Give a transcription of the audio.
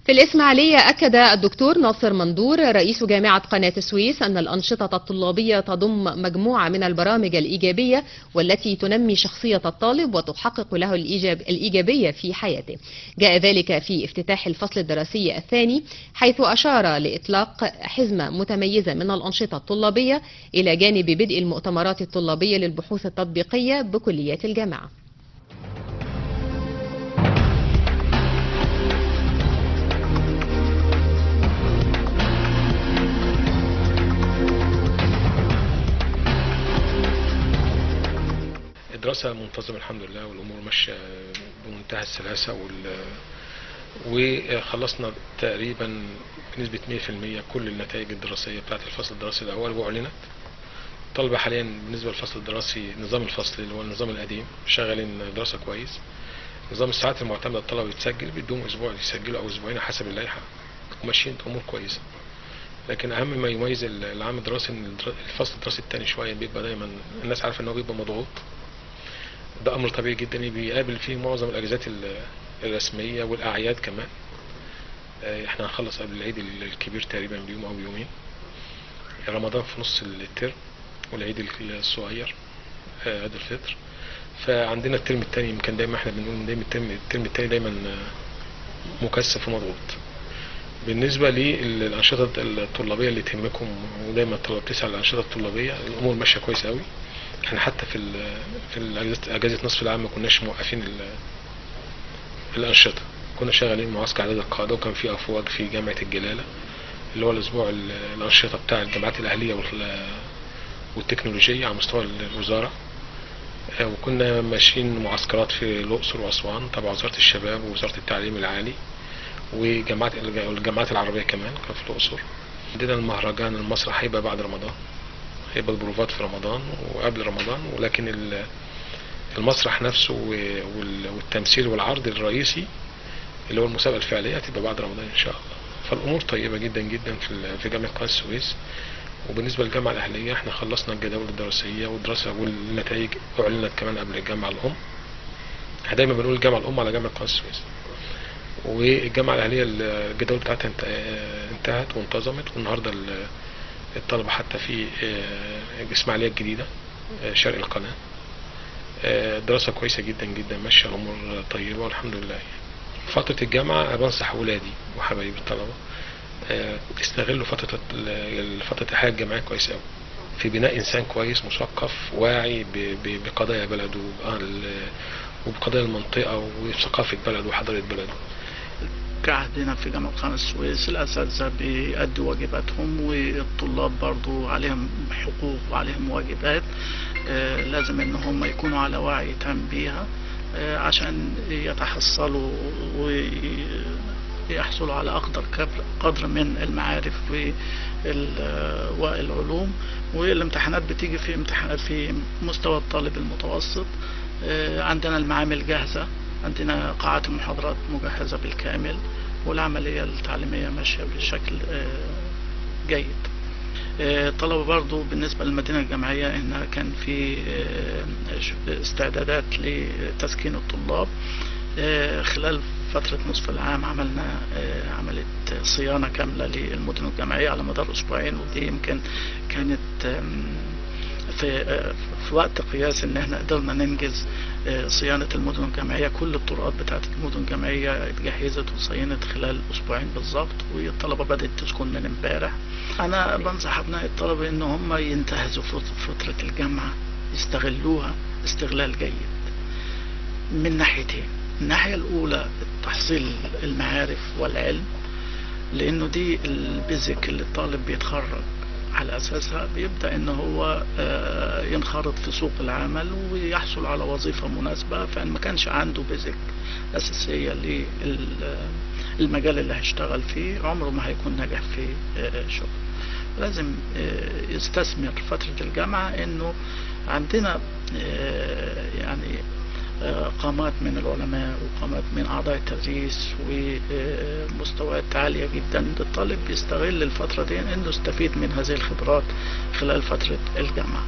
في الإسماعيلية أكد الدكتور ناصر مندور رئيس جامعة قناة السويس أن الأنشطة الطلابية تضم مجموعة من البرامج الإيجابية والتي تنمي شخصية الطالب وتحقق له الإيجابية في حياته. جاء ذلك في افتتاح الفصل الدراسي الثاني، حيث أشار لإطلاق حزمة متميزة من الأنشطة الطلابية إلى جانب بدء المؤتمرات الطلابية للبحوث التطبيقية بكليات الجامعة. الدراسة منتظمة الحمد لله، والأمور ماشية بمنتهى السلاسة، وخلصنا تقريبا بنسبة 100% كل النتائج الدراسية بتاعت الفصل الدراسي الأول وأعلنت. طالبة حاليا بالنسبة للفصل الدراسي نظام الفصل اللي هو النظام القديم شغالين دراسة كويس. نظام الساعات المعتمدة الطلبة يتسجل بيدوم أسبوع يسجلوا أو أسبوعين حسب اللائحة، وماشيين أمور كويسة. لكن أهم ما يميز العام الدراسي إن الفصل الدراسي الثاني شوية بيبقى دايما الناس عارفة إن هو بيبقى مضغوط. ده امر طبيعي جدا، بيقابل فيه معظم الاجازات الرسميه والاعياد كمان. احنا هنخلص قبل العيد الكبير تقريبا بيوم او بيومين. رمضان في نص الترم والعيد الصغير عيد الفطر. فعندنا الترم الثاني يمكن دايما احنا بنقول دايما الترم الثاني دايما مكثف ومضغوط. بالنسبه للانشطه الطلابيه اللي تهمكم، ودايما الطلبه بتسعى للانشطه الطلابيه، الامور ماشيه كويس قوي. احنا حتى في اجازه نصف العام ما كناش موقفين الانشطه، كنا شغالين معسكر اعداد القاده، وكان في افواج في جامعه الجلاله اللي هو الاسبوع الانشطه بتاع الجامعات الاهليه والتكنولوجيه على مستوى الوزاره. وكنا ماشيين معسكرات في الاقصر واسوان تبع وزاره الشباب ووزاره التعليم العالي، والجامعات العربيه كمان كان في الاقصر. عندنا المهرجان المسرح هيبقى بعد رمضان، هيبقى البروفات في رمضان وقبل رمضان، ولكن المسرح نفسه والتمثيل والعرض الرئيسي اللي هو المسابقة الفعلية هتبقى بعد رمضان إن شاء الله. فالأمور طيبة جدا جدا في جامعة قناة السويس. وبالنسبة للجامعة الأهلية احنا خلصنا الجداول الدراسية والدراسة والنتائج أعلنت كمان قبل الجامعة الأم. احنا دايما بنقول الجامعة الأم على جامعة قناة السويس. والجامعة الأهلية الجداول بتاعتها انتهت وانتظمت، والنهارده الطلبة حتى في الإسماعيلية الجديدة شرق القناة. دراسة كويسة جدا جدا ماشية، الأمور طيبة والحمد لله. فترة الجامعة بنصح ولادي وحبايب الطلبة استغلوا فترة الحياة الجامعية كويس قوي في بناء إنسان كويس مثقف واعي بقضايا بلده وبقضايا المنطقة وثقافة بلده وحضارة بلده. كعهدنا في جامعة قناة السويس الأساتذة بيأدوا واجباتهم، والطلاب برضو عليهم حقوق وعليهم واجبات. لازم ان هم يكونوا على وعي تام بيها عشان يتحصلوا ويحصلوا على أقدر قدر من المعارف والعلوم. والامتحانات بتيجي في امتحانات في مستوى الطالب المتوسط. عندنا المعامل جاهزة، عندنا قاعات المحاضرات مجهزة بالكامل، والعملية التعليمية ماشية بشكل جيد. طلبوا برضو بالنسبة للمدينة الجامعية إنها كان في استعدادات لتسكين الطلاب. خلال فترة نصف العام عملنا عملية صيانة كاملة للمدن الجامعية على مدار أسبوعين، ودي يمكن كانت في وقت قياس ان احنا قدرنا ننجز صيانة المدن الجامعية. كل الطرقات بتاعت المدن الجامعية اتجهزت وصينت خلال اسبوعين بالظبط، والطلبة بدأت تسكن من امبارح. انا بنصح ابناء الطلبة ان هم ينتهزوا فترة الجامعة، يستغلوها استغلال جيد من ناحيتين. الناحية الاولى تحصيل المعارف والعلم، لانه دي البيزك اللي الطالب بيتخرج على أساسها بيبدأ إن هو ينخرط في سوق العمل ويحصل على وظيفة مناسبة. فإن ما كانش عنده بيزك أساسية للمجال اللي هيشتغل فيه عمره ما هيكون ناجح في شغل. لازم يستثمر فترة الجامعة. إنه عندنا يعني قامات من العلماء وقامات من أعضاء التدريس ومستويات عالية جدا. الطالب بيستغل الفترة دي إنه يستفيد من هذه الخبرات خلال فترة الجامعة.